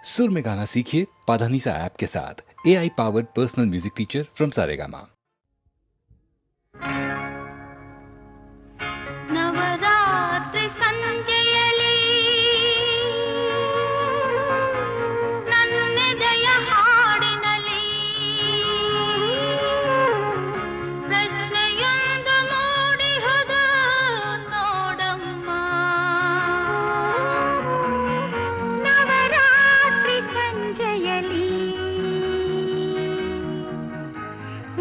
सुर में गाना सीखिए पाधानीसा ऐप के साथ। AI powered personal music teacher from Saregama. Navratri संजयली नन्नेदय हाडिनली ಪ್ರಶ್ನೆಯೊಂದು ಮೂಡಿಹುದು ನೋಡಮ್ಮ. ನವರಾತ್ರಿ ಸಂಜೆಯಲಿ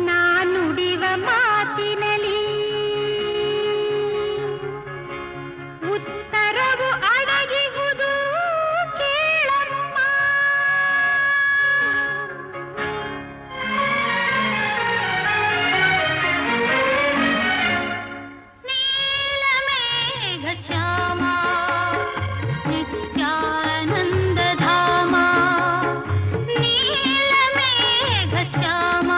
ನಾನುಡಿವ ಮಾತಿನಲಿ ಉತ್ತರವು ಅಡಗಿಹುದು ಕೇಳಮ್ಮ. ನೀಲಮೇಘ ಶ್ಯಾಮ ನಿತ್ಯಾನಂದ ಧಾಮ. ನೀಲಮೇಘ ಶ್ಯಾಮ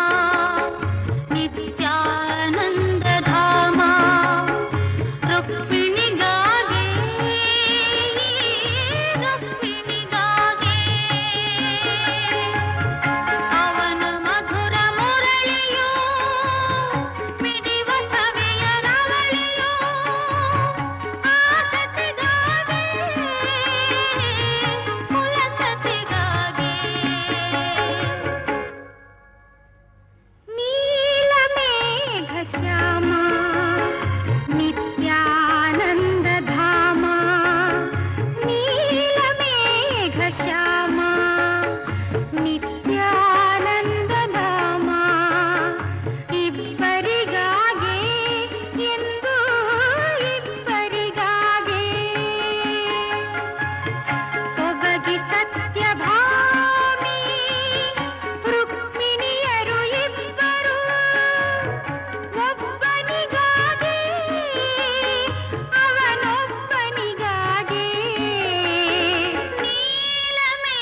ನಿತ್ಯಾನಂದ ಧಾಮ. ರುಕ್ಮಿಣಿಗಾಗೆ ರುಕ್ಮಿಣಿಗಾಗೆ ಅವನ ಮಧುರ ಮುರಳಿಯೋ ಮಿಡಿವ ಸವಿಯ ರವಳಿಯೋ ಆಸತಿಗಾಗೆ ಕುಲಸತಿಗಾಗೆ. ನೀಲಮೇಘ ಶ್ಯಾಮ ನಿತ್ಯಾನಂದ ಧಾಮ. ನೀಲಮೇಘ ಶ್ಯಾಮ ನಿತ್ಯಾನಂದ ಧಾಮ. ಇಬ್ಬರಿಗಾಗೆ ಎಂದು ಇಬ್ಬರಿಗಾಗೆ ಸೊಬಗಿ ಸತ್ಯಭಾಮಿ ರುಕ್ಮಿಣಿಯರು ಇಬ್ಬರು ಒಬ್ಬನಿಗಾಗೆ ಅವನೊಬ್ಬನಿಗಾಗೆ. ನೀಲಮೇಘ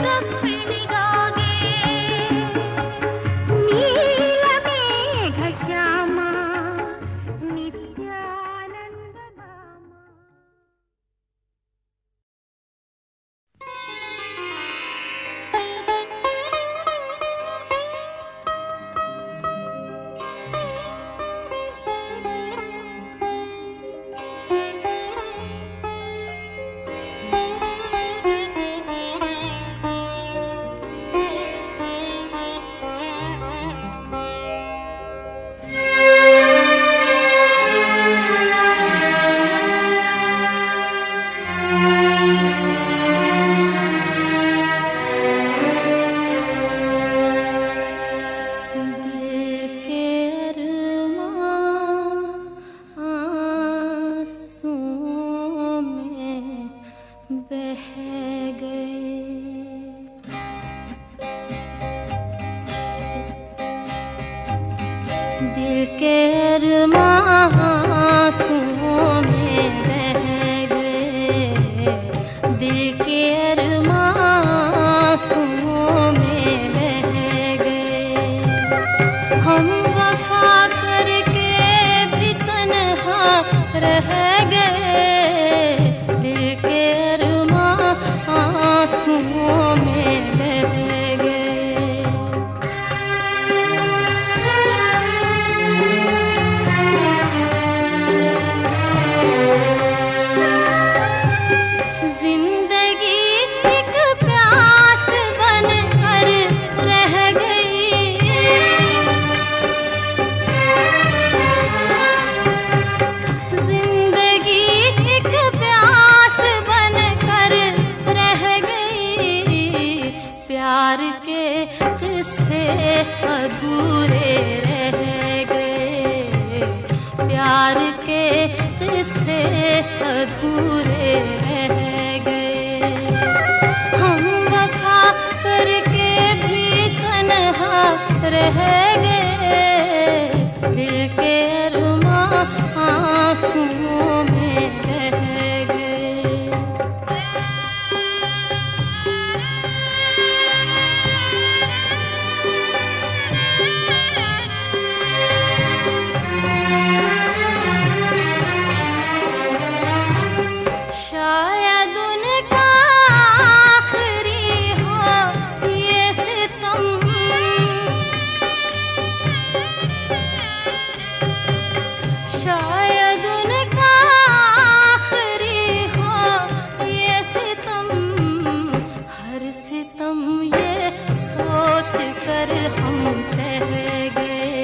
ರಪ್ಪಿಣಿಗಾಗೆ ನೀಲಮೇಘ ಶ್ಯಾಮ ನಿತ್ಯಾನಂದ ಧಾಮ. दिल के अरमां आंसुओं में बह गए, दिल के अरमां आंसुओं में बह गए. हम वफा करके भी तन्हा रह गए, दिल के अरमां आंसुओं में बह गए. प्यार के किस्से अधूरे रह गए, प्यार के किस्से अधूरे रह गए. हम वफा करके भी तन्हा रह गए, दिल के अरमां आंसुओं में बह गए. शायद उनका आखिरी हो ये सितम, शायद उनका आखिरी हो ये सितम. हर सितम ये सोच कर हम सह गए,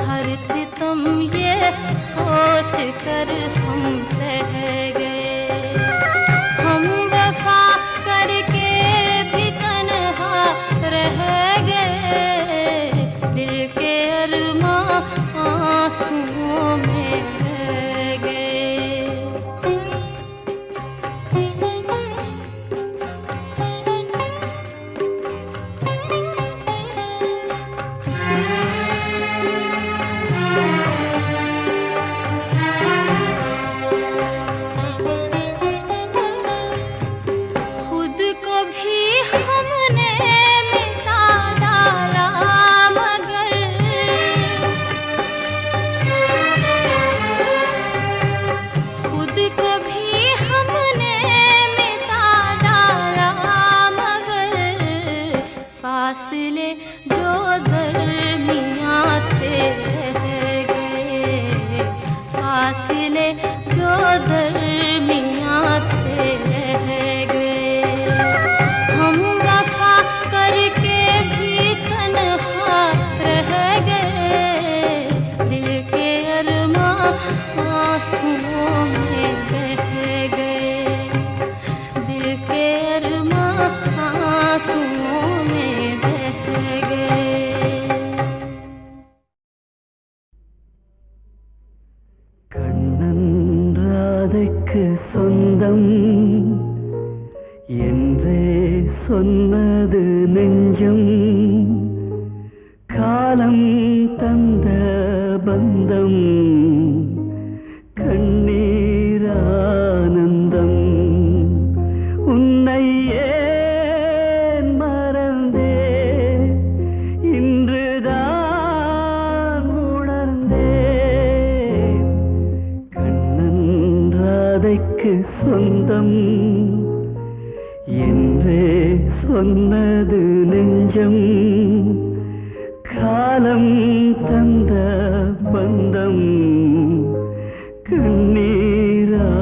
हर सितम ये सोच कर हम सह गए. हम वफा करके भी तन्हा रह गए, दिल के अरमां आंसुओं में बह गए. खुद को भी हमने मिटा डाला, मगर खुद को भी हमने मिटा डाला, मगर फासले जो दरमियां थे रह गए, फासले जो दरमियां थे रह गए. हम वफा करके भी तन्हा रह गए, दिल के अरमां आंसुओं में बह गए, दिल के अरमां आंसुओं में बह गए. கண்ணன்றாதைக்கு சொந்தம் என்றே சொன்னது நெஞ்சம், காலம் தந்த பந்தம் கண்ணீரானந்தம். உன்னை சொன்னது நெஞ்சம் காலம் தந்த பந்தம் கண்ணீரானந்தம்.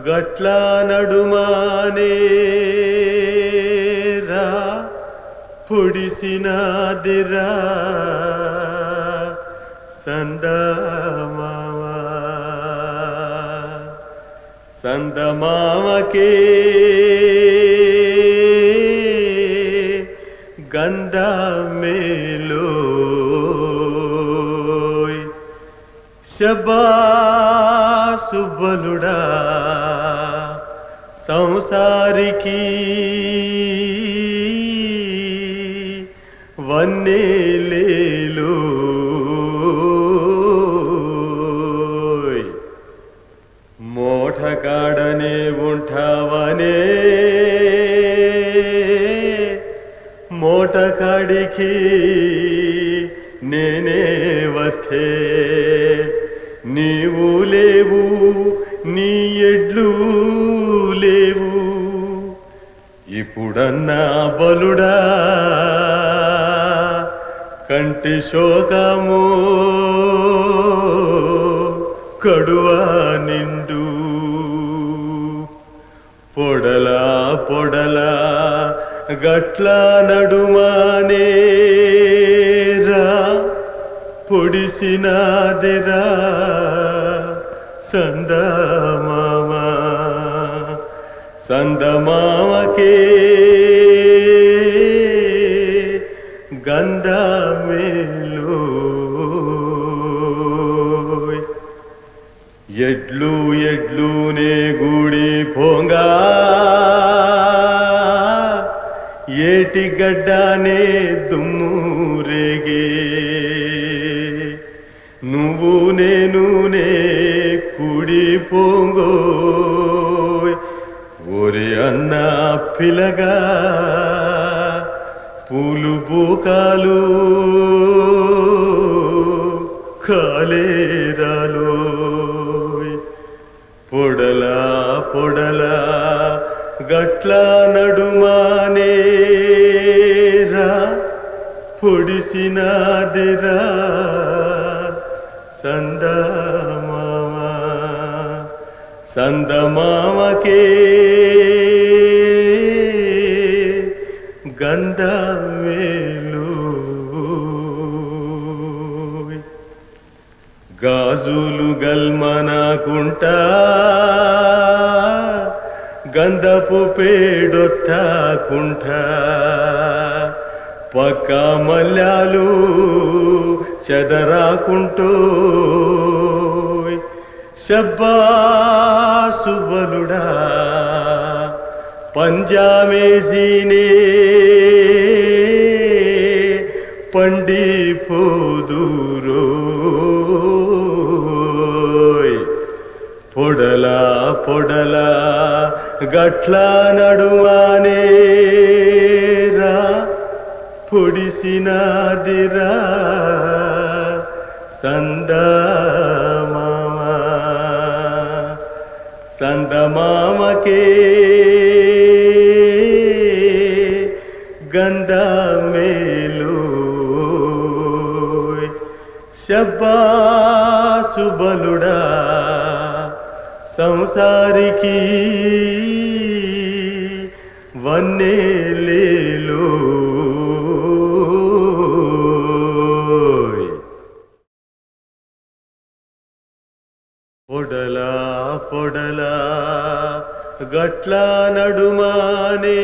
గట్ల నడుమానే రా పొడిసినాదిరా సందమామకే గంధమేలోయ్ శబాసు బలుడా సంసారికి వన్నేలేలోయ్ మోఠకాడనే ఉంటావనే మోటకాడికి నేనే వత్తే నీవు లేవు నీ ఎడ్లు లేవు ఇప్పుడన్నా బలుడా కంటి శోకము కడువా నిండు పొడలా పొడలా గట్ల నడుమానే రా పొడిసినాదిరా సందమామ సందమామకే గంధమేలు ఎడ్లు ఎడ్లునే గూడి పోంగా ఏటి గడ్డానే దుమ్ము రేగే నువ్వు నేనునే కుడి పోంగో ఒరే అన్న పిలగా పూలు బూకాలు కాలేరాలో పొడలా పొడలా గట్ల నడుమానే రా పొడిసినాదిరా సందమామ సందమామకే గంధమేలు గాజులు గల్మనకుంటా గంధపు పేడొత్తాకుంట పక్క మల్యాలు చెదరాకుంటూ శబ్బాసు బలుడా పంజామేజీనే పండిపోదురో పొడలా పొడలా గట్ల నడువానే రా పొడిసినాదిరా సందమామ సందమామకే గంధమేలు శబ్బాసు బలుడా సంసారికి వన్నేలేలో పొడలా పొడలా గట్ల నడుమానే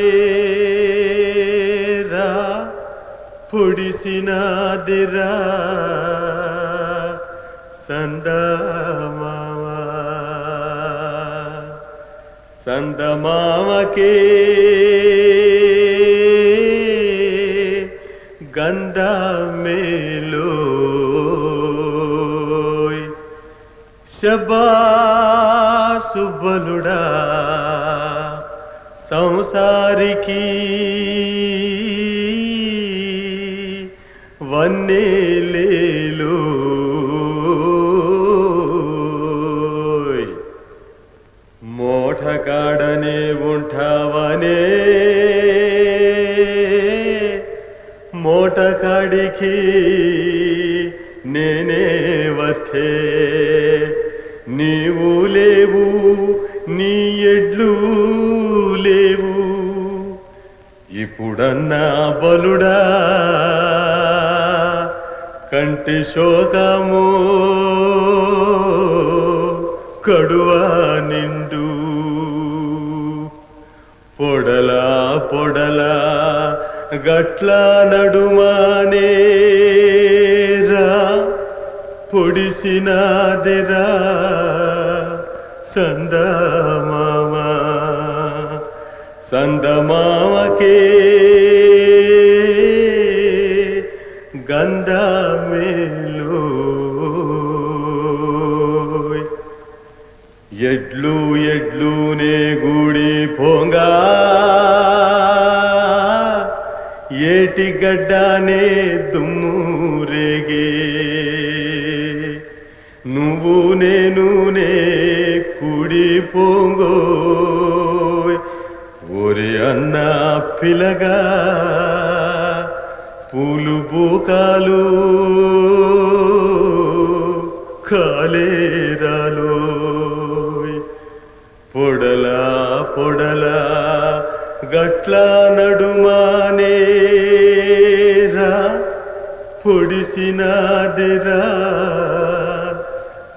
రా పొడిసినాదిరా సందమామ సందమామకే గంధమేలు శబ్బాసు బలుడా సంసారికి వన్నేలేలు మోఠకాడనే ఉంటావనే మోటకాడికి నేనే వథే నీవు లేవు నీ ఎడ్లు లేవు ఇప్పుడన్నా బలుడా కంటి శోకము కడువా నిండు పొడలా పొడలా గట్ల నడుమానే రా పొడిసినాదిరా సందమామ సందమామకే గంధమేలు ఎడ్లు ఎడ్లునే గూడి పోంగా ఏటి గడ్డానే దుమ్ము రేగే నువ్వు నేనునే కుడి పోంగో ఒరే అన్న పిలగా పూలు బూకాలు కాలేరాలో పొడలా పొడలా గట్ల నడుమానే రా పొడిసినాదిరా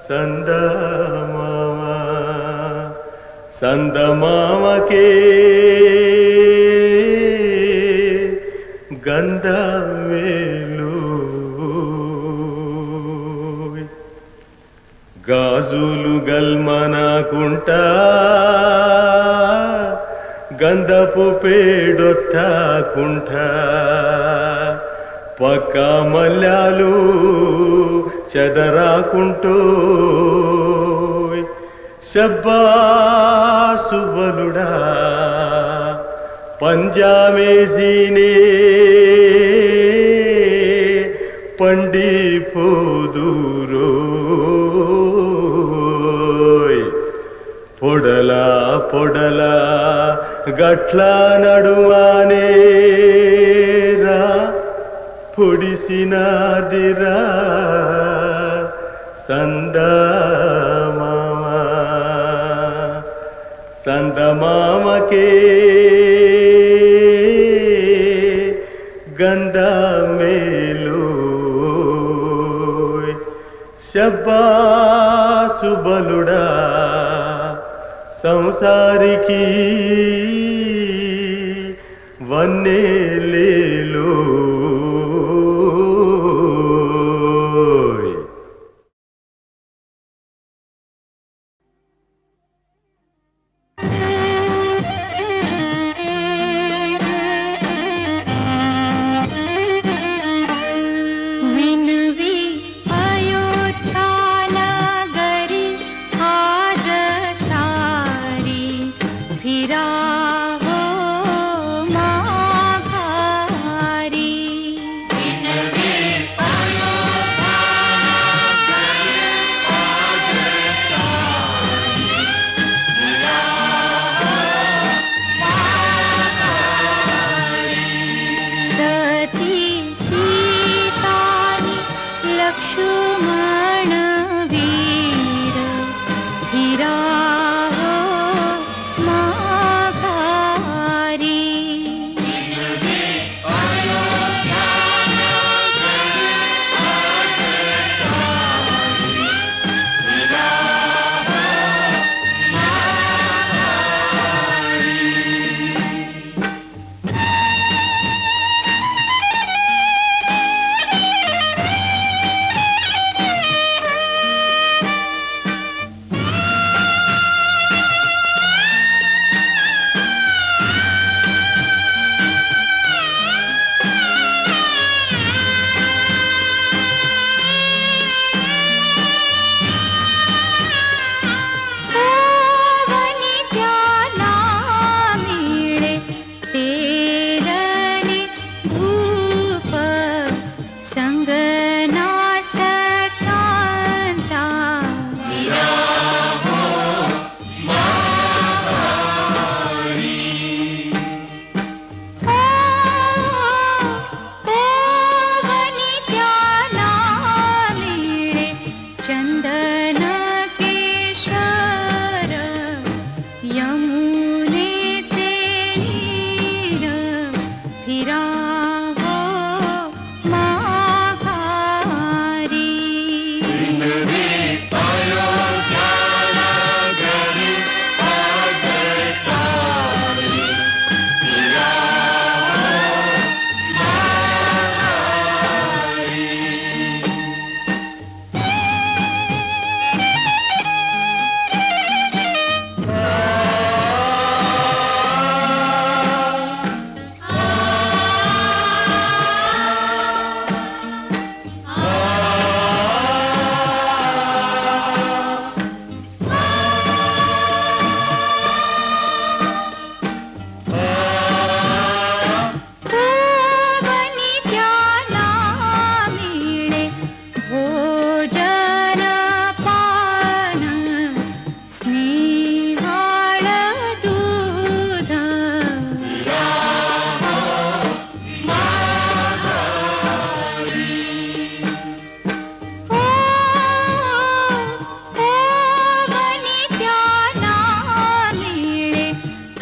సందమామ సందమామకే గంధమేలు గాజులు గల్మనకుంటా గంధపు పేడొత్తాకుంటా పక్క మల్యాలు చెదరాకుంటూ శబ్బాసు బలుడా పంజామేజీనే పండిపోదురో పొడలా పొడలా గట్ల నడువానే రా పొడిసినాదిరా సందమామ సందమామకే గంధమేలు శబ్బాసు బలుడా సంసారికి వన్నేలేలో वीर हीरा हो माघ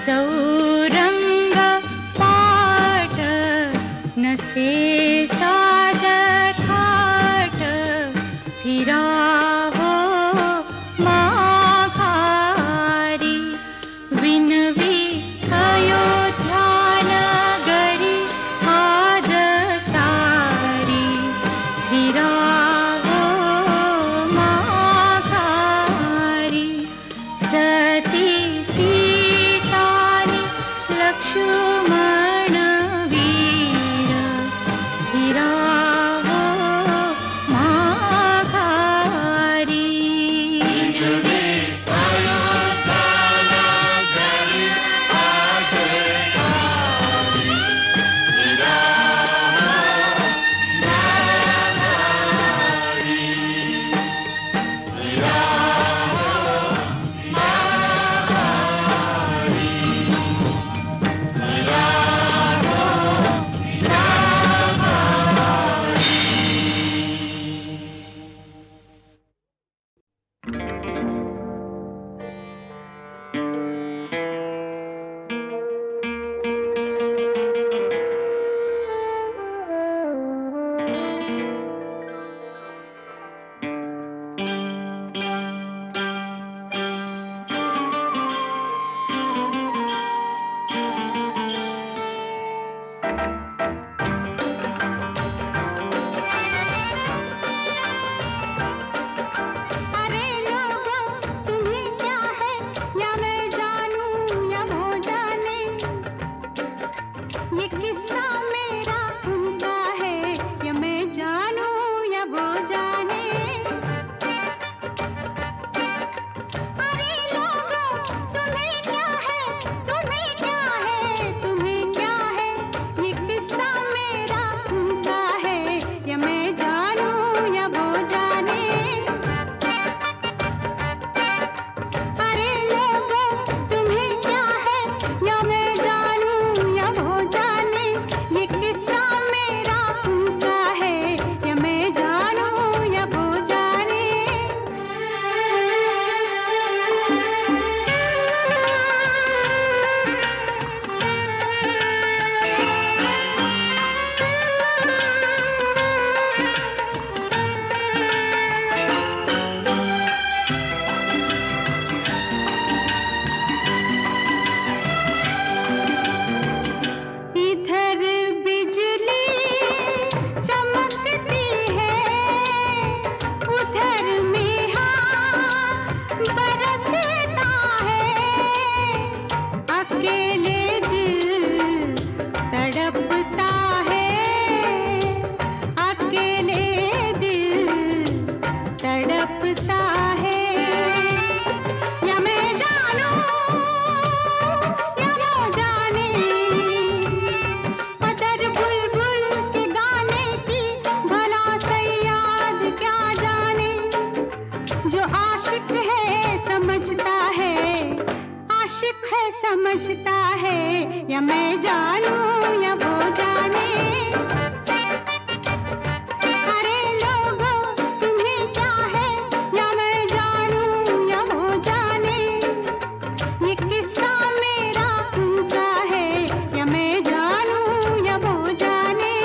चौरंग पाट नसे साज थाट फिरा हो माघारी विनवी अयोध्या नगरी आज सारी फिरा हो माघारी सती सीतानी लक्ष्मण वीर फिरा हो माघारी समझता है या मैं जानूं या वो जाने। अरे लोगों तुम्हें क्या है या मैं जानूं या वो जाने। ये किस्सा मेरा उनका है या मैं जानूं या वो जाने।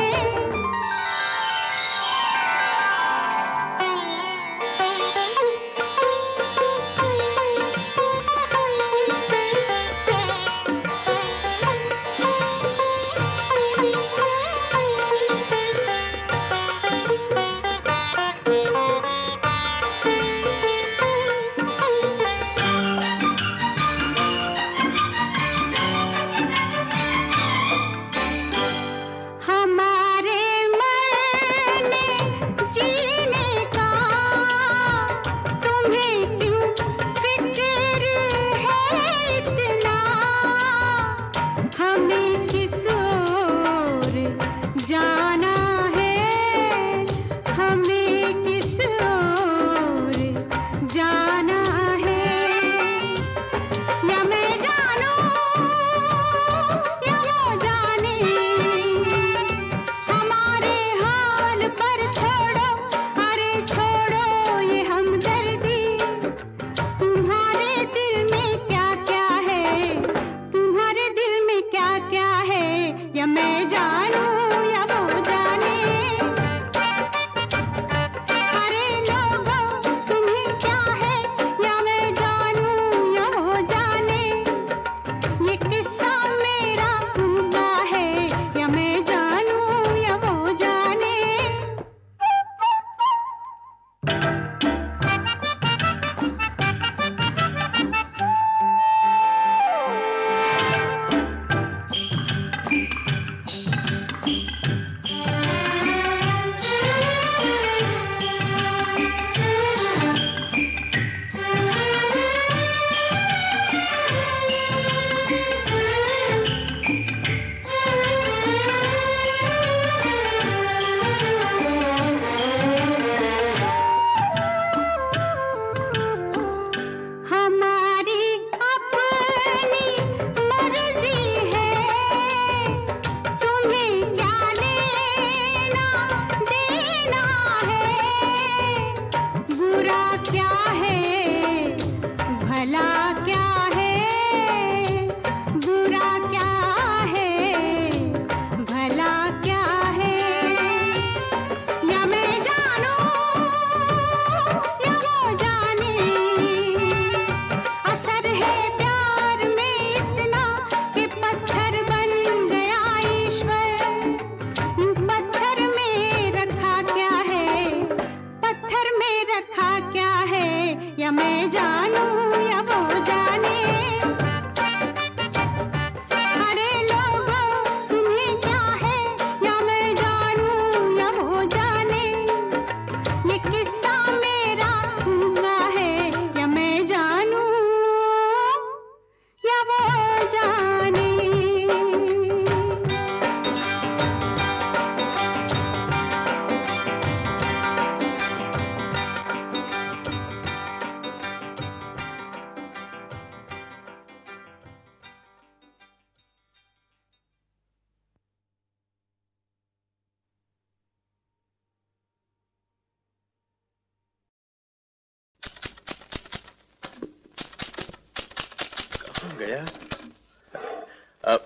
गया।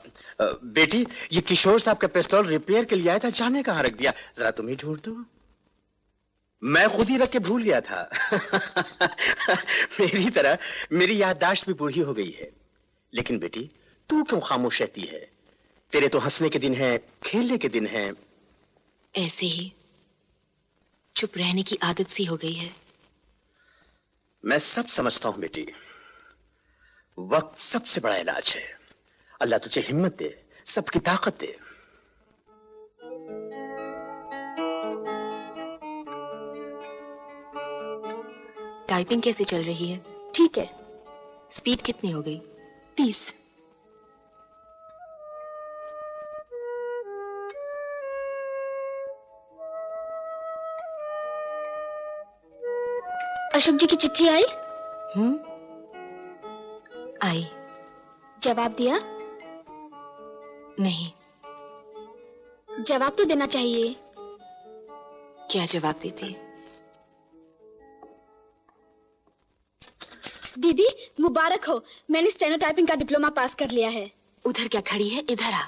बेटी, ये किशोर साहब का पिस्तौल रिपेयर के लिए आया था, जाने कहाँ रख दिया? जरा तुम ही ढूंढ दो। मैं खुद ही रख के भूल गया था। मेरी तरह मेरी याददाश्त भी बूढ़ी हो गई है। लेकिन बेटी, तू क्यों खामोश रहती है? तेरे तो हंसने के दिन हैं, खेलने के दिन हैं। ऐसे ही चुप रहने की आदत सी हो गई है। मैं सब समझता हूं बेटी। वक्त सबसे बड़ा इलाज है। अल्लाह तुझे हिम्मत दे, सबकी ताकत दे। टाइपिंग कैसे चल रही है? ठीक है। स्पीड कितनी हो गई? 30। अशोक जी की चिट्ठी आई? आई। जवाब दिया? नहीं। जवाब तो देना चाहिए। क्या जवाब देती? दीदी मुबारक हो, मैंने स्टेनो टाइपिंग का डिप्लोमा पास कर लिया है। उधर क्या खड़ी है, इधर आ।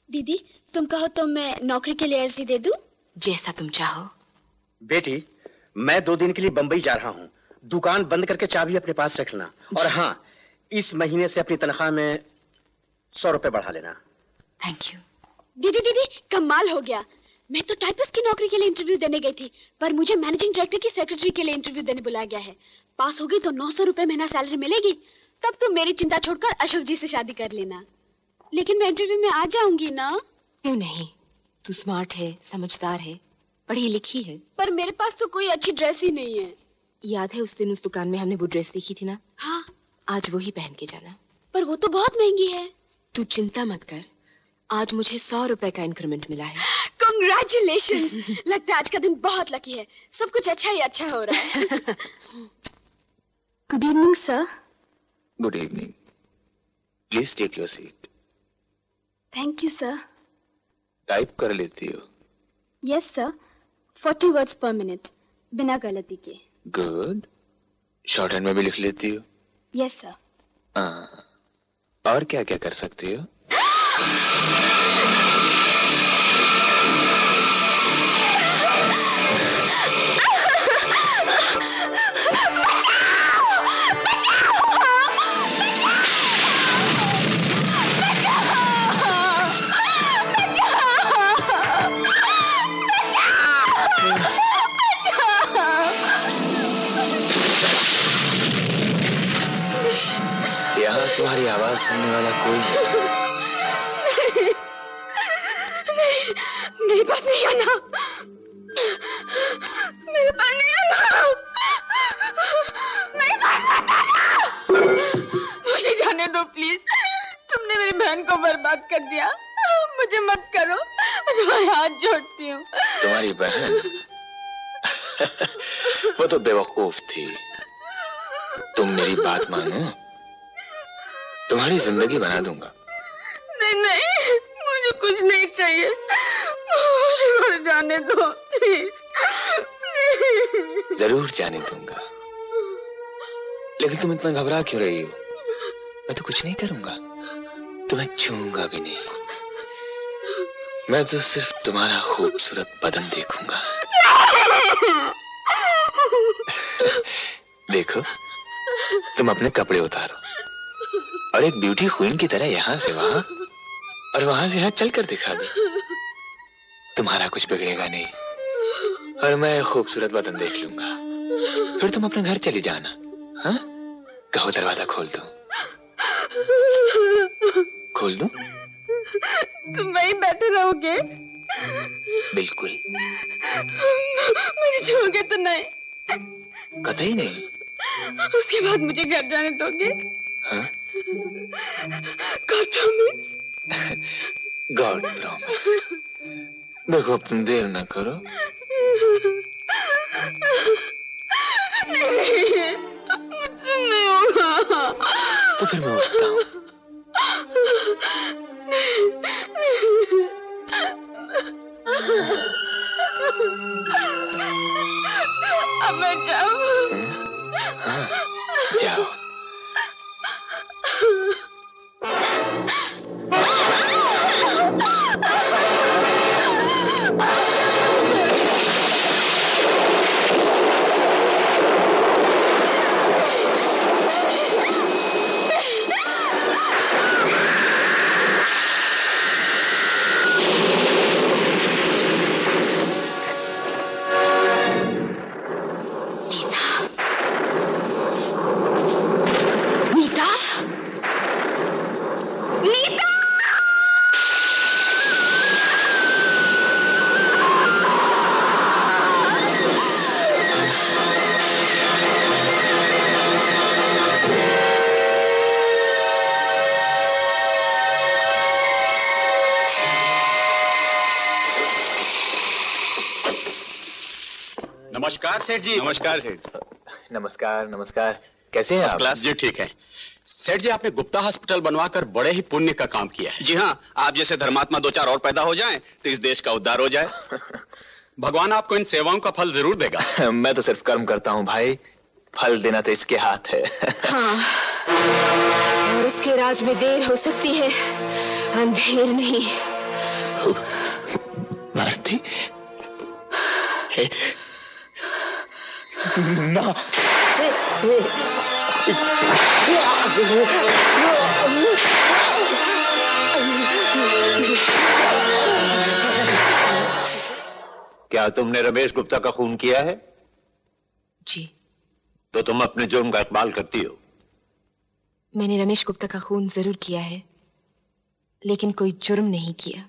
दीदी तुम कहो तो मैं नौकरी के लिए अर्जी दे दूं? जैसा तुम चाहो। बेटी, मैं 2 दिन के लिए बंबई जा रहा हूँ। दुकान बंद करके चाबी अपने पास रखना। और हाँ, इस महीने से अपनी तनख्वाह में 100 रुपए बढ़ा लेना। Thank you. दीदी दीदी कमाल हो गया। मैं तो टाइपिस्ट की नौकरी के लिए इंटरव्यू देने गई थी, पर मुझे मैनेजिंग डायरेक्टर की सेक्रेटरी के लिए इंटरव्यू देने बुलाया गया है। पास हो गई तो 900 रुपए महीना सैलरी मिलेगी। तब तो मेरी चिंता छोड़कर अशोक जी से शादी कर लेना। लेकिन मैं इंटरव्यू में आ जाऊंगी ना? क्यों नहीं, तू स्मार्ट है, समझदार है, पढ़ी लिखी है। पर मेरे पास तो कोई अच्छी ड्रेस ही नहीं है। याद है उस दिन उस दुकान में हमने वो ड्रेस देखी थी ना? हाँ। आज वो ही पहन के जाना। पर वो तो बहुत महंगी है। तू चिंता मत कर, आज मुझे 100 रुपए का इंक्रीमेंट मिला है। Congratulations! लगता है आज का दिन बहुत लकी है। सब कुछ अच्छा ही अच्छा हो रहा है। Good evening sir. Good evening. Please take your seat. Thank you sir. Type कर लेती हो? Yes sir, 40 words per minute बिना गलती के। गुड। शॉर्ट हैंड में भी लिख लेती हो? Yes sir. और क्या क्या कर सकती हो? यहाँ तुम्हारी आवाज सुनने वाला कोई नहीं, मेरे पास नहीं आना। मेरे पास नहीं आना। मेरे पास मत आना। मुझे जाने दो प्लीज। तुमने मेरी बहन को बर्बाद कर दिया। मुझे मत करो, मैं तुम्हारे हाथ जोड़ती हूँ। तुम्हारी बहन? वो तो बेवकूफ थी। तुम मेरी बात मानो, तुम्हारी जिंदगी बना दूंगा। नहीं नहीं, मुझे कुछ नहीं चाहिए। मुझे घर जाने दो प्लीज। जरूर जाने दूंगा, लेकिन तुम इतना घबरा क्यों रही हो? मैं तो कुछ नहीं करूंगा, तुम्हें छूऊंगा भी नहीं। मैं तो सिर्फ तुम्हारा खूबसूरत बदन देखूंगा। देखो, तुम अपने कपड़े उतारो और एक ब्यूटी क्वीन की तरह यहाँ से वहां और वहां से यहाँ चलकर दिखा दो। तुम्हारा कुछ बिगड़ेगा नहीं और मैं खूबसूरत बदन देख लूंगा। फिर तुम अपने घर चली जाना। हाँ, कहो दरवाजा खोल दो। खोल दो? तुम वहीं बैठे रहोगे? बिल्कुल। मुझे छोड़ोगे तो नहीं? कतई नहीं। उसके बाद मुझे घर जाने दोगे? हाँ? God promise? God promise. देखो, अब तुम देर ना करो। नहीं, मुझसे नहीं होगा। तो फिर मैं उठता हूँ। अब मैं जाऊँ? हाँ, जाओ। नमस्कार सेठ जी। नमस्कार सेठ। नमस्कार नमस्कार। कैसे हैं आप? क्लास जी ठीक है। सेठ जी आपने गुप्ता हॉस्पिटल बनवाकर बड़े ही पुण्य का काम किया है। जी हाँ, आप जैसे धर्मात्मा 2-4 और पैदा हो जाएं तो इस देश का उद्धार हो जाए। भगवान आपको इन सेवाओं का फल जरूर देगा। मैं तो सिर्फ कर्म करता हूँ भाई, फल देना तो इसके हाथ है। हाँ, और उसके राज में देर हो सकती है, अंधेर नहीं। भारती ना। क्या तुमने रमेश गुप्ता का खून किया है? जी। तो तुम अपने जुर्म का इकबाल करती हो। मैंने रमेश गुप्ता का खून जरूर किया है, लेकिन कोई जुर्म नहीं किया।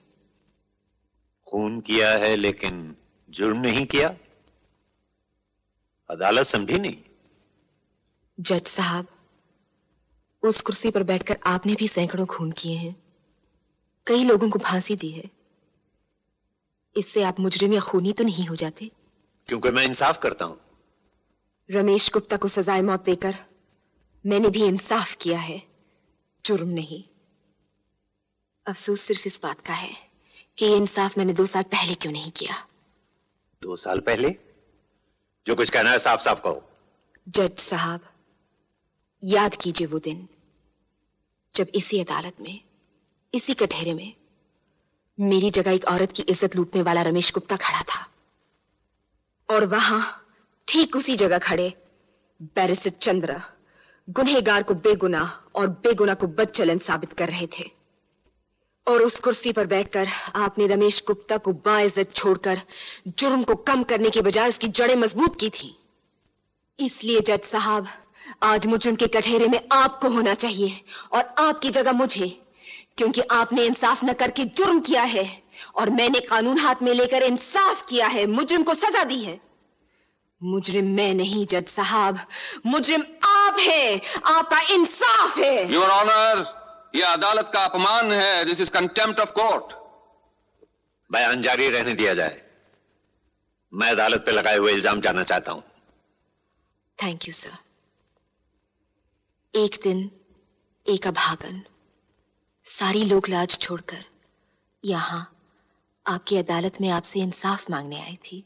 खून किया है लेकिन जुर्म नहीं किया? अदालत समझी नहीं? जज साहब, उस कुर्सी पर बैठकर आपने भी सैकड़ों खून किए हैं, कई लोगों को फांसी दी है। इससे आप मुजरिम या खूनी तो नहीं हो जाते? क्योंकि मैं इंसाफ करता हूं। रमेश गुप्ता को सजाए मौत देकर मैंने भी इंसाफ किया है, जुर्म नहीं। अफसोस सिर्फ इस बात का है कि ये इंसाफ मैंने 2 साल पहले क्यों नहीं किया। 2 साल पहले? जो कुछ कहना है साफ साफ कहो। जज साहब, याद कीजिए वो दिन जब इसी अदालत में, इसी कटहरे में मेरी जगह एक औरत की इज्जत लूटने वाला रमेश गुप्ता खड़ा था, और वहां ठीक उसी जगह खड़े बैरिस्टर चंद्र गुनहगार को बेगुनाह और बेगुनाह को बदचलन साबित कर रहे थे। और उस कुर्सी पर बैठकर आपने रमेश गुप्ता को बाइज्जत छोड़कर जुर्म को कम करने के बजाय उसकी जड़ें मजबूत की थी। इसलिए जज साहब, आज मुजरिम के कटहरे में आपको होना चाहिए और आपकी जगह मुझे, क्योंकि आपने इंसाफ न करके जुर्म किया है और मैंने कानून हाथ में लेकर इंसाफ किया है, मुजरिम को सजा दी है। मुजरिम मैं नहीं जज साहब, मुजरिम आप है, आपका इंसाफ है। योर ऑनर, यह अदालत का अपमान है। This is contempt of court. बयान जारी रहने दिया जाए। मैं अदालत पे लगाए हुए इल्जाम जानना चाहता हूं। Thank you sir. एक दिन, एक अभागन, सारी लोक लाज छोड़कर यहां आपकी अदालत में आपसे इंसाफ मांगने आई थी।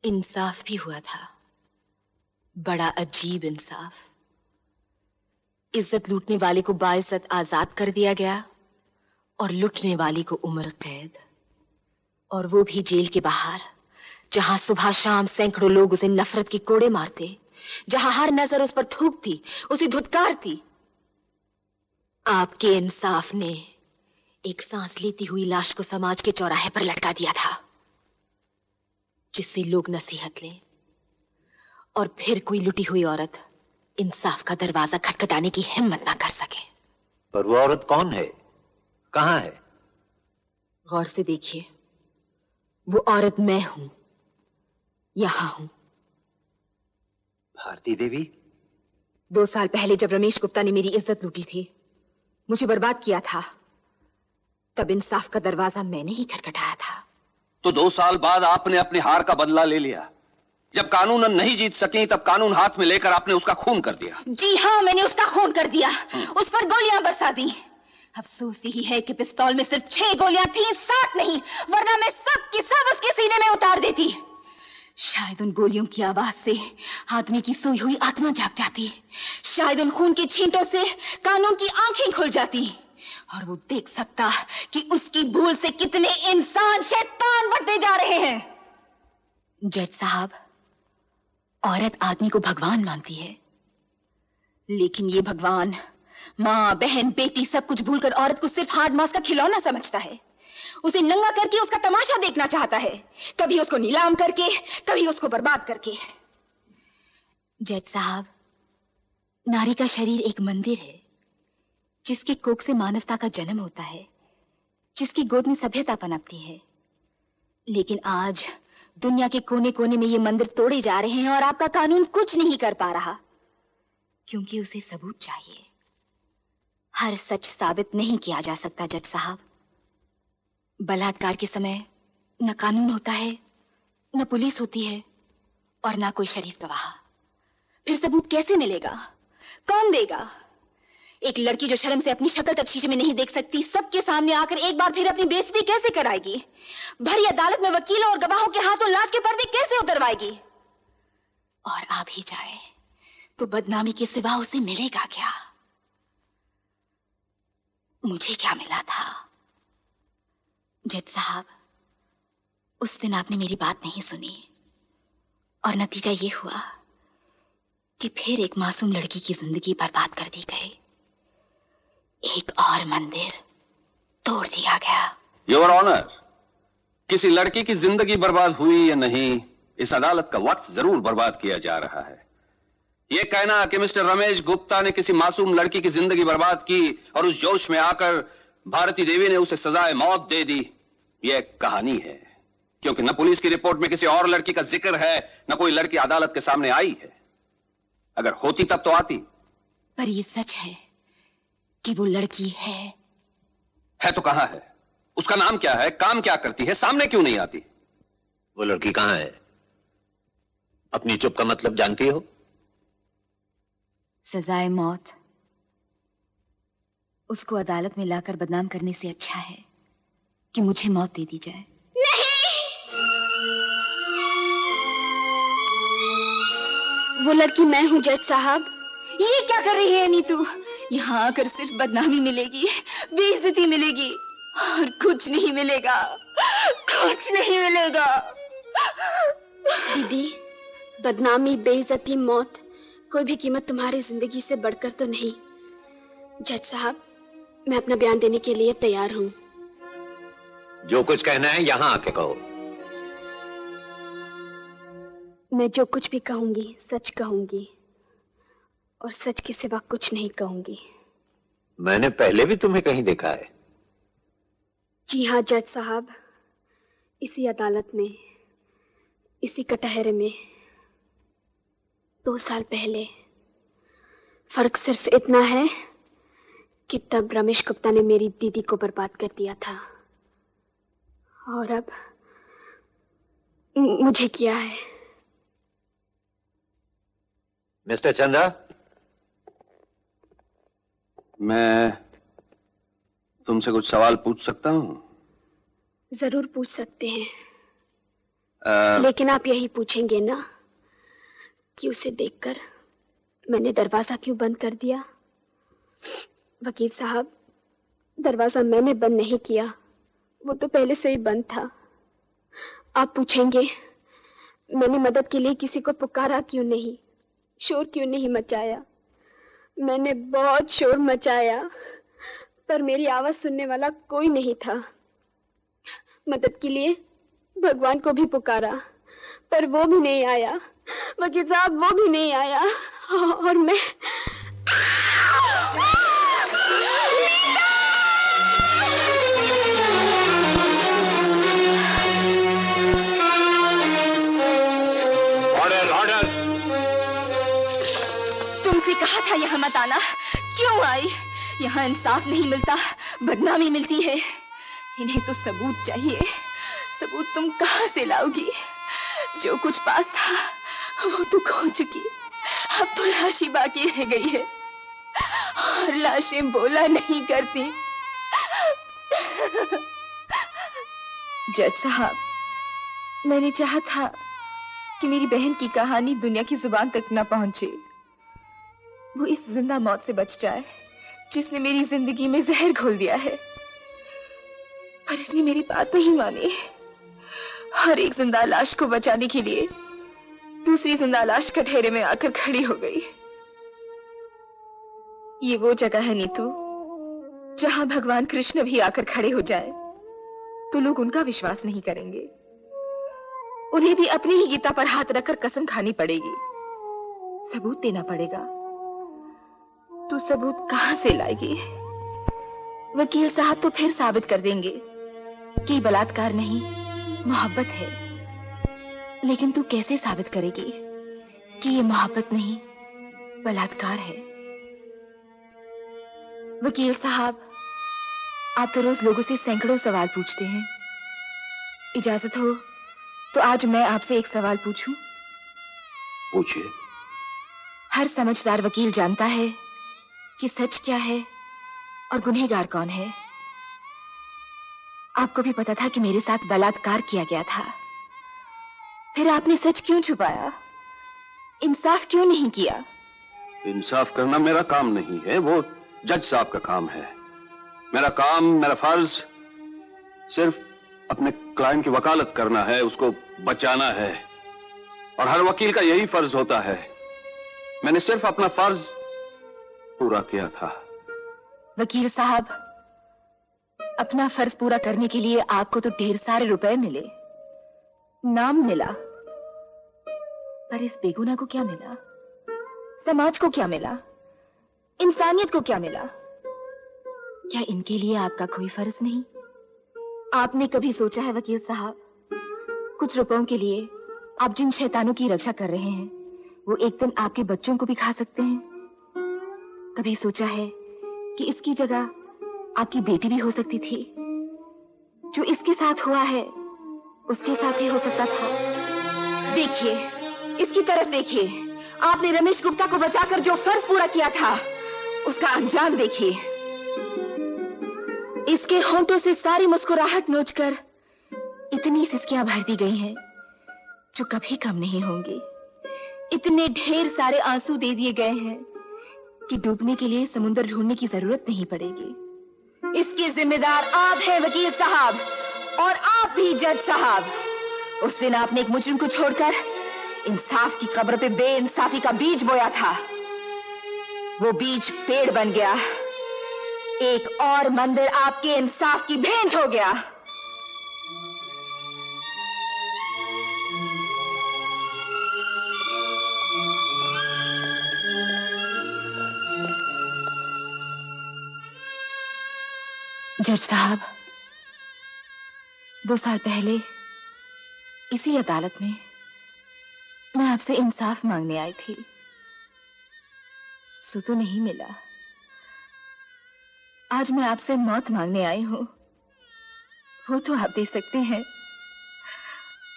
इंसाफ भी हुआ था, बड़ा अजीब इंसाफ। इज्जत लूटने वाले को बाइज्जत आजाद कर दिया गया और लुटने वाली को उम्र कैद, और वो भी जेल के बाहर, जहां सुबह शाम सैकड़ों लोग उसे नफरत के कोड़े मारते, जहां हर नजर उस पर थूकती, उसे धुतकारती। आपके इंसाफ ने एक सांस लेती हुई लाश को समाज के चौराहे पर लटका दिया था, जिससे लोग नसीहत लें और फिर कोई लुटी हुई औरत इंसाफ का दरवाजा खटखटाने की हिम्मत ना कर सके। पर वो औरत कौन है, कहां है? गौर से देखिए, वो औरत मैं हूं, यहां हूं। भारती देवी? 2 साल पहले जब रमेश गुप्ता ने मेरी इज्जत लूटी थी, मुझे बर्बाद किया था, तब इंसाफ का दरवाजा मैंने ही खटखटाया था। तो 2 साल बाद आपने अपनी हार का बदला ले लिया। जब कानूनन नहीं जीत सकी तब कानून हाथ में लेकर आपने उसका खून कर दिया। जी हाँ, मैंने उसका खून कर दिया, उस पर गोलियां बरसा दी। अफसोस यही है कि पिस्तौल में सिर्फ 6 गोलियां थी, 7 नहीं, वरना मैं सब की सब उसके सीने में उतार देती। शायद उन गोलियों की आवाज से आदमी की सोई हुई आत्मा जाग जाती, शायद उन खून की छींटों से कानून की आंखें खुल जाती, और वो देख सकता कि उसकी भूल से कितने इंसान शैतान बनते जा रहे हैं। जज साहब, औरत आदमी को भगवान मानती है, लेकिन ये भगवान माँ, बहन, बेटी सब कुछ भूलकर औरत को सिर्फ हार्ड मास का खिलौना समझता है। उसे नंगा करके उसका तमाशा देखना चाहता है, कभी उसको नीलाम करके, कभी उसको बर्बाद करके। जज साहब, नारी का शरीर एक मंदिर है, जिसकी कोख से मानवता का जन्म होता है, जिसकी गोद में सभ्यता पनपती है। लेकिन आज दुनिया के कोने कोने में ये मंदिर तोड़े जा रहे हैं और आपका कानून कुछ नहीं कर पा रहा, क्योंकि उसे सबूत चाहिए। हर सच साबित नहीं किया जा सकता जज साहब। बलात्कार के समय न कानून होता है, न पुलिस होती है, और ना कोई शरीफ गवाह। फिर सबूत कैसे मिलेगा? कौन देगा? एक लड़की जो शर्म से अपनी शक्ल तक शीशे में नहीं देख सकती, सबके सामने आकर एक बार फिर अपनी बेइज्जती कैसे कराएगी? भरी अदालत में वकीलों और गवाहों के हाथों लाश के पर्दे कैसे उतरवाएगी? और आ भी जाए तो बदनामी के सिवा उसे मिलेगा क्या? मुझे क्या मिला था? जज साहब, उस दिन आपने मेरी बात नहीं सुनी और नतीजा ये हुआ कि फिर एक मासूम लड़की की जिंदगी बर्बाद कर दी गई। एक और मंदिर तोड़ दिया गया। योर ऑनर, किसी लड़की की जिंदगी बर्बाद हुई या नहीं, इस अदालत का वक्त जरूर बर्बाद किया जा रहा है। यह कहना कि मिस्टर रमेश गुप्ता ने किसी मासूम लड़की की जिंदगी बर्बाद की और उस जोश में आकर भारती देवी ने उसे सजाए मौत दे दी, यह कहानी है। क्योंकि न पुलिस की रिपोर्ट में किसी और लड़की का जिक्र है, न कोई लड़की अदालत के सामने आई है। अगर होती तब तो आती। पर यह सच है कि वो लड़की है तो कहां है? उसका नाम क्या है? काम क्या करती है? सामने क्यों नहीं आती? वो लड़की कहां है? अपनी चुप का मतलब जानती हो? सजाए मौत। उसको अदालत में लाकर बदनाम करने से अच्छा है कि मुझे मौत दे दी जाए। वो लड़की मैं हूँ जज साहब। ये क्या कर रही है नीतू? यहाँ आकर सिर्फ बदनामी मिलेगी, बेइज्जती मिलेगी और कुछ नहीं मिलेगा, कुछ नहीं मिलेगा। दीदी, बदनामी, बेइज्जती, मौत, कोई भी कीमत तुम्हारी जिंदगी से बढ़कर तो नहीं। जज साहब, मैं अपना बयान देने के लिए तैयार हूँ। जो कुछ कहना है यहां आके कहो। मैं जो कुछ भी कहूंगी सच कहूंगी और सच के सिवा कुछ नहीं कहूंगी। मैंने पहले भी तुम्हें कहीं देखा है। जी हाँ जज साहब, इसी अदालत में, इसी कटहरे में 2 साल पहले। फर्क सिर्फ इतना है कि तब रमेश गुप्ता ने मेरी दीदी को बर्बाद कर दिया था और अब मुझे किया है। मिस्टर चंद्रा, मैं तुमसे कुछ सवाल पूछ सकता हूं? जरूर पूछ सकते हैं। लेकिन आप यही पूछेंगे ना कि उसे देखकर मैंने दरवाजा क्यों बंद कर दिया? वकील साहब, दरवाजा मैंने बंद नहीं किया, वो तो पहले से ही बंद था। आप पूछेंगे मैंने मदद के लिए किसी को पुकारा क्यों नहीं, शोर क्यों नहीं मचाया? मैंने बहुत शोर मचाया पर मेरी आवाज सुनने वाला कोई नहीं था। मदद के लिए भगवान को भी पुकारा पर वो भी नहीं आया। वकील साहब, वो भी नहीं आया और मैं तुमसे कहा था यहाँ मत आना, क्यों आई? यहाँ इंसाफ नहीं मिलता, बदनामी मिलती है। इन्हें तो सबूत चाहिए। सबूत तुम कहाँ से लाओगी? जो कुछ पास था वो तो खो चुकी, अब तो लाश ही बाकी रह गई है और लाशें बोला नहीं करती। जज साहब, मैंने चाहा था कि मेरी बहन की कहानी दुनिया की जुबान तक न पहुंचे। वो इस जिंदा मौत से बच जाए जिसने मेरी जिंदगी में जहर घोल दिया है। पर इसने मेरी बात नहीं मानी। हर एक जिंदा लाश को बचाने के लिए दूसरी जिंदा लाश कटहरे में आकर खड़ी हो गई। ये वो जगह है नीतू जहां भगवान कृष्ण भी आकर खड़े हो जाए तो लोग उनका विश्वास नहीं करेंगे। उन्हें भी अपनी ही गीता पर हाथ रखकर कसम खानी पड़ेगी, सबूत देना पड़ेगा। तू सबूत कहां से लाएगी? वकील साहब तो फिर साबित कर देंगे कि बलात्कार नहीं, मोहब्बत है। लेकिन तू कैसे साबित करेगी कि ये मोहब्बत नहीं, बलात्कार है? वकील साहब, आप तो रोज लोगों से सैकड़ों सवाल पूछते हैं। इजाजत हो तो आज मैं आपसे एक सवाल पूछूं? पूछिए। हर समझदार वकील जानता है कि सच क्या है और गुनहगार कौन है। आपको भी पता था कि मेरे साथ बलात्कार किया गया था, फिर आपने सच क्यों छुपाया? इंसाफ क्यों नहीं किया? इंसाफ करना मेरा काम नहीं है, वो जज साहब का काम है। मेरा काम, मेरा फर्ज सिर्फ अपने क्लाइंट की वकालत करना है, उसको बचाना है, और हर वकील का यही फर्ज होता है। मैंने सिर्फ अपना फर्ज पूरा किया था। वकील साहब, अपना फर्ज पूरा करने के लिए आपको तो ढेर सारे रुपए मिले, नाम मिला, पर इस बेगुनाह को क्या मिला? समाज को क्या मिला? इंसानियत को क्या मिला? क्या इनके लिए आपका कोई फर्ज नहीं? आपने कभी सोचा है वकील साहब, कुछ रुपयों के लिए आप जिन शैतानों की रक्षा कर रहे हैं वो एक दिन आपके बच्चों को भी खा सकते हैं? कभी सोचा है कि इसकी जगह आपकी बेटी भी हो सकती थी? जो इसके साथ हुआ है उसके साथ ही हो सकता था। देखिए, इसकी तरफ देखिए, आपने रमेश गुप्ता को बचाकर जो फर्ज पूरा किया था उसका अंजाम देखिए। इसके होंठों से सारी मुस्कुराहट नोचकर इतनी सिसकियां भर दी गई हैं जो कभी कम नहीं होंगी। इतने ढेर सारे आंसू दे दिए गए हैं कि डूबने के लिए समुद्र ढूंढने की जरूरत नहीं पड़ेगी। इसके जिम्मेदार आप हैं वकील साहब, और आप भी जज साहब। उस दिन आपने एक मुजरिम को छोड़कर इंसाफ की कब्र पे बेइंसाफी का बीज बोया था। वो बीज पेड़ बन गया, एक और मंदिर आपके इंसाफ की भेंट हो गया। जज साहब, 2 साल पहले इसी अदालत में मैं आपसे इंसाफ मांगने आई थी, सो तो नहीं मिला। आज मैं आपसे मौत मांगने आई हूं, वो तो आप दे सकते हैं।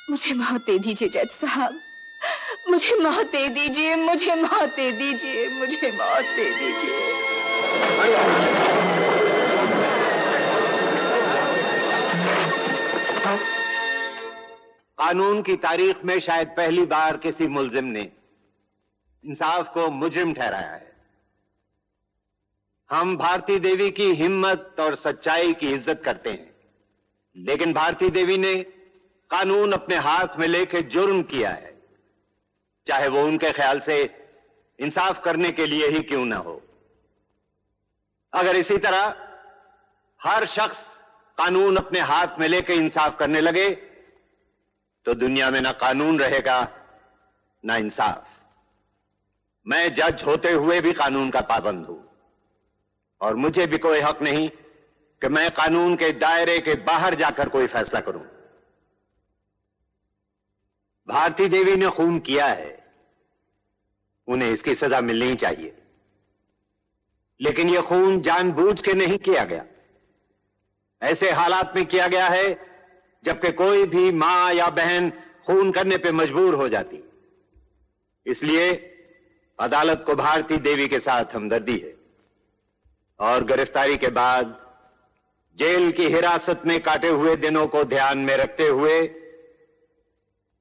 मुझे मौत दे दीजिए जज साहब, मुझे मौत दे दीजिए, मुझे मौत दे दीजिए, मुझे मौत दे दीजिए। कानून की तारीख में शायद पहली बार किसी मुल्जिम ने इंसाफ को मुजरिम ठहराया है। हम भारती देवी की हिम्मत और सच्चाई की इज्जत करते हैं, लेकिन भारती देवी ने कानून अपने हाथ में लेकर जुर्म किया है, चाहे वो उनके ख्याल से इंसाफ करने के लिए ही क्यों ना हो। अगर इसी तरह हर शख्स कानून अपने हाथ में लेकर इंसाफ करने लगे तो दुनिया में ना कानून रहेगा ना इंसाफ। मैं जज होते हुए भी कानून का पाबंद हूं, और मुझे भी कोई हक नहीं कि मैं कानून के दायरे के बाहर जाकर कोई फैसला करूं। भारती देवी ने खून किया है, उन्हें इसकी सजा मिलनी चाहिए, लेकिन यह खून जानबूझ के नहीं किया गया। ऐसे हालात में किया गया है जबकि कोई भी मां या बहन खून करने पे मजबूर हो जाती। इसलिए अदालत को भारती देवी के साथ हमदर्दी है, और गिरफ्तारी के बाद जेल की हिरासत में काटे हुए दिनों को ध्यान में रखते हुए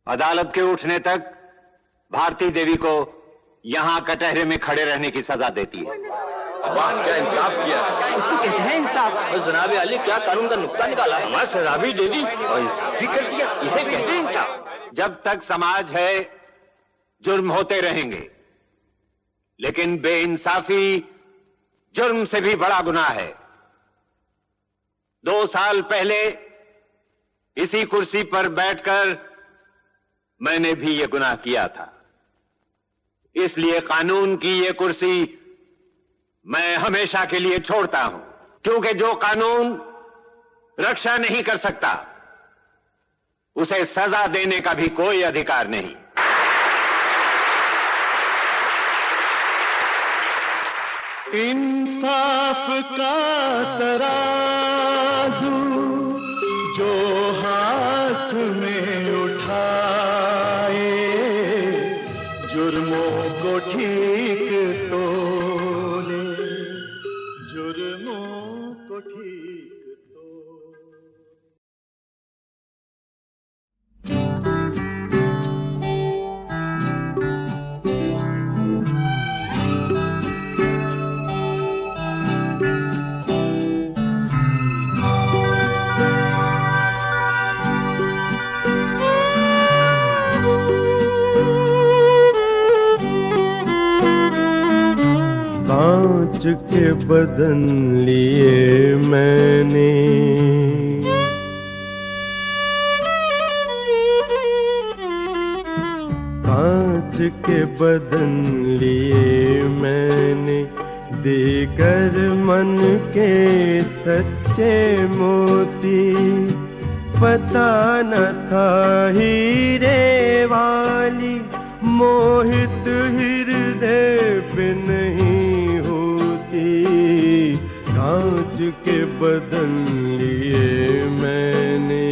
अदालत के उठने तक भारती देवी को यहां कटहरे में खड़े रहने की सजा देती है। वाह, क्या इंसाफ किया। उसको कहते हैं इंसाफ। और जनाब अली, क्या कानून का नुक्ता निकाला। हमारा सजा भी दे दी और भी कर दिया, इसे कहते हैं इंसाफ। जब तक समाज है जुर्म होते रहेंगे, लेकिन बेइंसाफी जुर्म से भी बड़ा गुनाह है। 2 साल पहले इसी कुर्सी पर बैठकर मैंने भी यह गुनाह किया था। इसलिए कानून की यह कुर्सी मैं हमेशा के लिए छोड़ता हूं, क्योंकि जो कानून रक्षा नहीं कर सकता उसे सजा देने का भी कोई अधिकार नहीं। इंसाफ का तराजू जो हाथ में उठाए, जुर्म ठीक तोले, जुर्मों को ठीक तोले। कांच के बदन लिए मैंने, कांच के बदन लिए मैंने, देकर मन के सच्चे मोती। पता न था हीरे वाली मोहित हृदय पे नहीं होती। कांच के बदन लिए मैंने,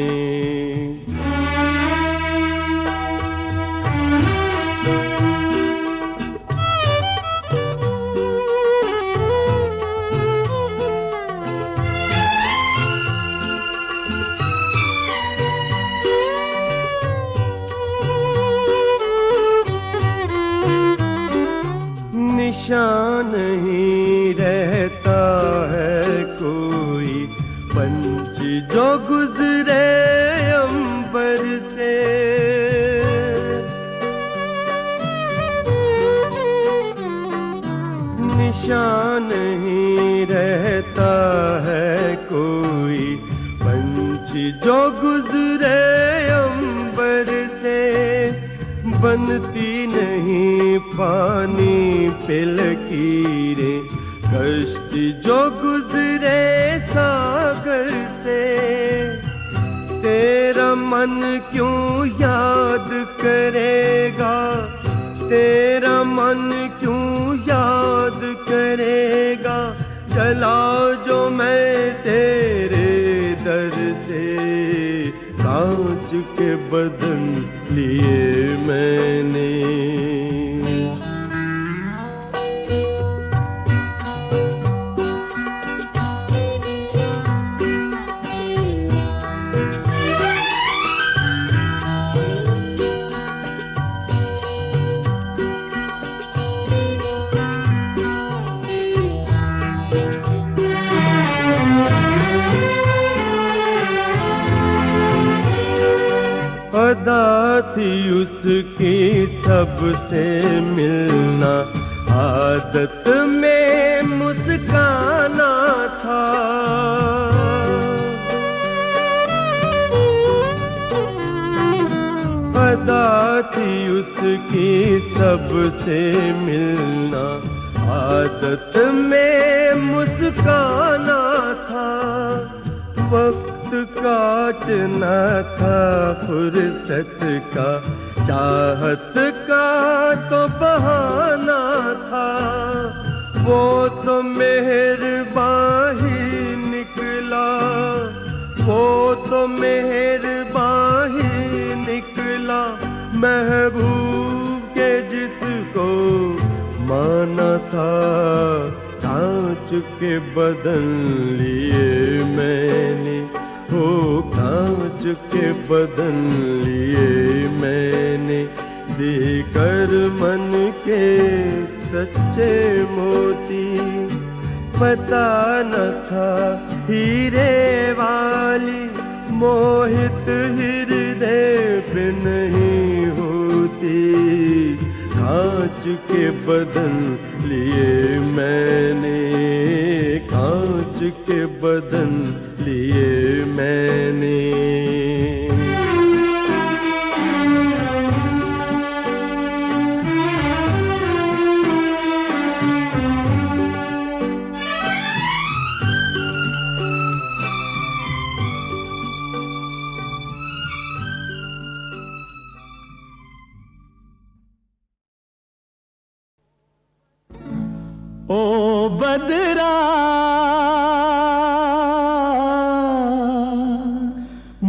निशान नहीं रहता है कोई पंच जो गुजरे अंबर से। निशान नहीं रहता है कोई पंच जो गुजरे अंबर से। बनती नहीं पानी पे लकीरें कश्ती जो गुजरे सागर से। तेरा मन क्यों याद करेगा, तेरा मन क्यों याद करेगा, चला जो मैं तेरे दर से। कांच के बदन लिए मैंने, अदा थी उसकी सबसे मिलना, आदत में मुस्काना था। अदा थी उसकी सबसे मिलना, आदत में मुस्काना था। वक्त काटना था फुर्सत का, चाहत का तो बहाना था। वो तो मेहरबान ही निकला, वो तो मेहरबान ही निकला। महबूब के जिसको माना था। कांच के बदन लिए मैंने, हो कांच के बदन लिए मैंने, देकर मन के सच्चे मोती। पता न था हीरे वाली मोहित हृदय पे नहीं होती। कांच के बदन लिए मैंने, कांच के बदन लिए मैंने। ओ बदरा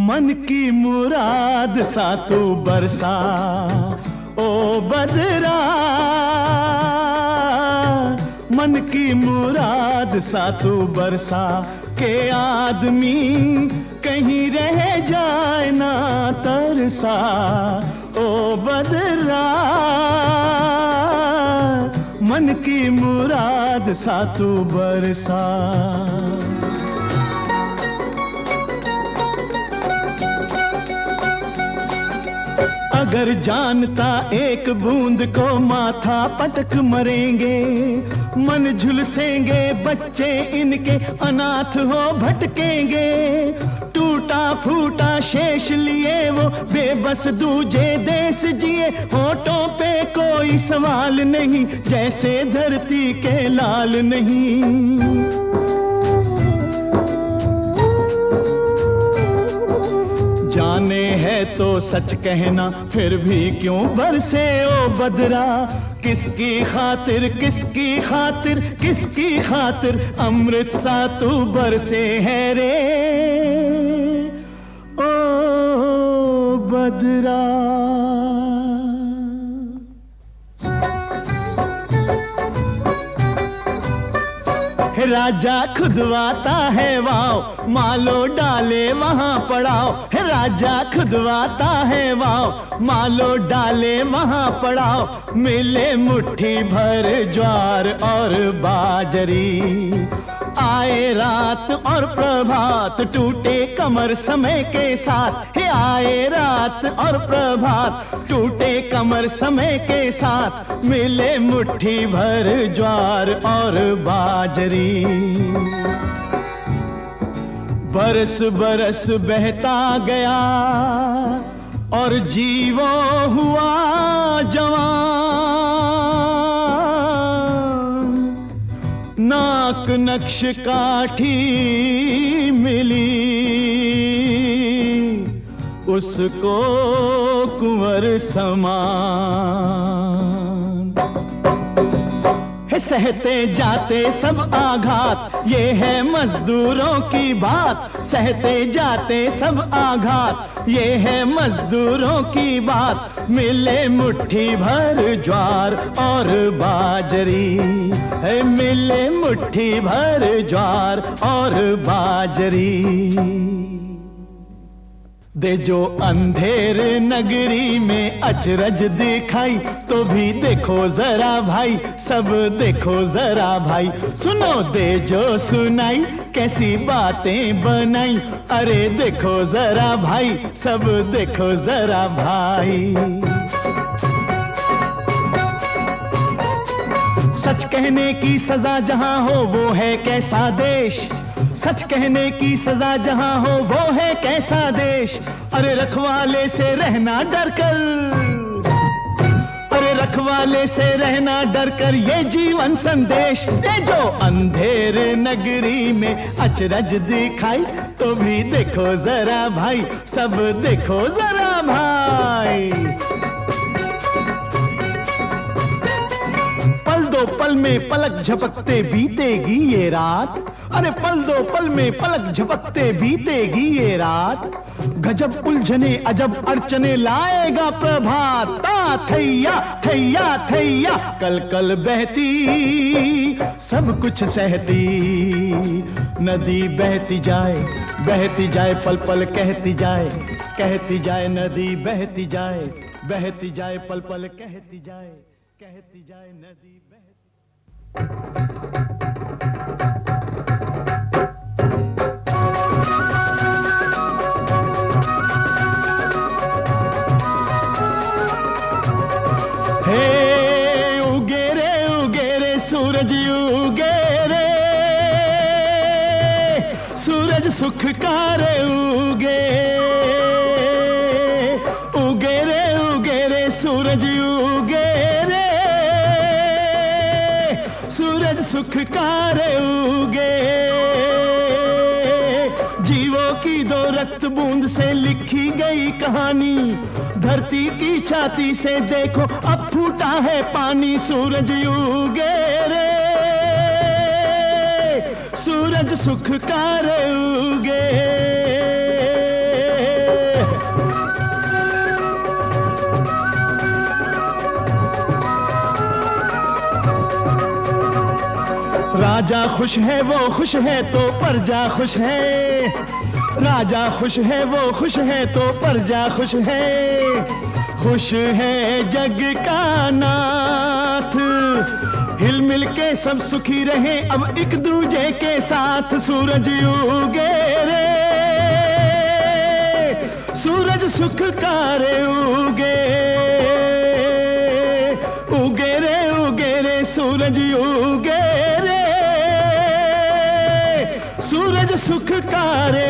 मन की मुराद सा तू बरसा। ओ बदरा की मुराद सा तू बरसा के आदमी कहीं रह जाए ना तरसा। ओ बदरा मन की मुराद सा तू बरसा। अगर जानता एक बूंद को माथा पटक मरेंगे, मन झुलसेंगे बच्चे इनके अनाथ हो भटकेंगे। टूटा फूटा शेष लिए वो बेबस दूजे देश जिए, होठों पे कोई सवाल नहीं जैसे धरती के लाल नहीं। जाने है तो सच कहना फिर भी क्यों बरसे ओ बदरा। किसकी खातिर किसकी खातिर किसकी खातिर अमृत सा तू बरसे है रे ओ बदरा। राजा खुदवाता है वाव, मालो डाले वहां पड़ाओ। राजा खुदवाता है वाव, मालो डाले वहां पड़ाओ। मिले मुट्ठी भर ज्वार और बाजरी, आए रात और प्रभात टूटे कमर समय के साथ। हे आए रात और प्रभात टूटे कमर समय के साथ। मिले मुट्ठी भर ज्वार और बाजरी। बरस बरस बहता गया और जीवो हुआ जवान। नाक नक्श काठी मिली उसको कुंवर समान। सहते जाते सब आघात ये है मजदूरों की बात। सहते जाते सब आघात ये है मजदूरों की बात। मिले मुट्ठी भर ज्वार और बाजरी, है मिले मुट्ठी भर ज्वार और बाजरी। दे जो अंधेर नगरी में अचरज दिखाई, तो भी देखो जरा भाई, सब देखो जरा भाई। सुनो दे जो सुनाई, कैसी बातें बनाई। अरे देखो जरा भाई, सब देखो जरा भाई। सच कहने की सजा जहां हो वो है कैसा देश। सच कहने की सजा जहां हो वो है कैसा देश। अरे रखवाले से रहना डर कर, अरे रखवाले से रहना डर कर ये जीवन संदेश। ये जो अंधेर नगरी में अचरज दिखाई, तो भी देखो जरा भाई, सब देखो जरा भाई। पल दो पल में पलक झपकते बीतेगी ये रात। अरे पल दो पल में पलक झपकते बीतेगी ये रात। गजब उलझने अजब अड़चने लाएगा प्रभात। ता थैया थैया थैया कल कल बहती सब कुछ सहती। नदी बहती जाए पल पल कहती जाए। नदी बहती जाए पल पल कहती जाए नदी बहती। सूरज उगे रे, सूरज सुख का रे उगे। उगे रे सूरज उगे रे, सूरज सुख का रे उगे। जीवों की दो रक्त बूंद से लिखी गई कहानी। धरती की छाती से देखो अब फूटा है पानी। सूरज उगे रे, सूरज सुख का रे उगे। राजा खुश है वो खुश है तो प्रजा खुश है, राजा खुश है वो खुश है तो प्रजा खुश है, खुश है जग का नाथ। हिल मिल के सब सुखी रहे अब एक दूजे के साथ। सूरज उगे रे, सूरज सुख का रे उगे, उगे रे सूरज उगे रे, सूरज सुख का रे